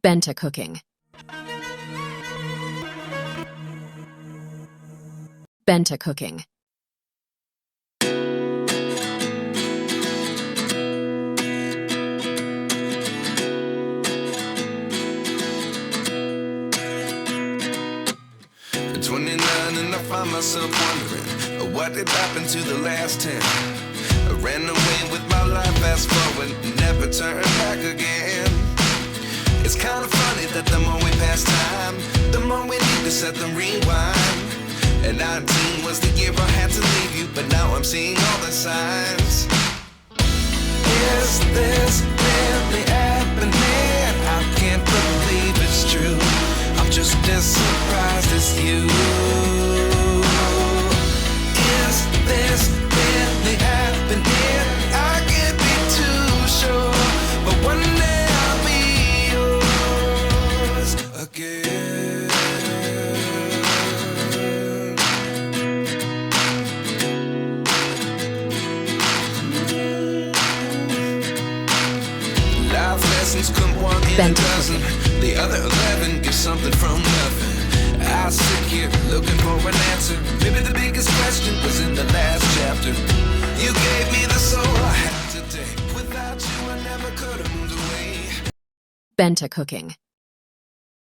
BENTA cooking. BENTA cooking. At 29 and I find myself wondering what did happen to the last 10. I ran away with my life, fast forward, never turn back again. It's kind of funny that the more we pass time, the more we need to set the rewind. And 19 was the year I had to leave you, but now I'm seeing all the signs. Is this really happening? I can't believe it's true. I'm just as surprised as you. Is this really happening? I can't be too sure, but one day I'll be yours again. Life lessons come one in a dozen. The other 11 get something from nothing. I sit here looking for an answer. Maybe the biggest question was in the last chapter. You gave me the soul I have today. Without you I never could have moved away. BENTA cooking.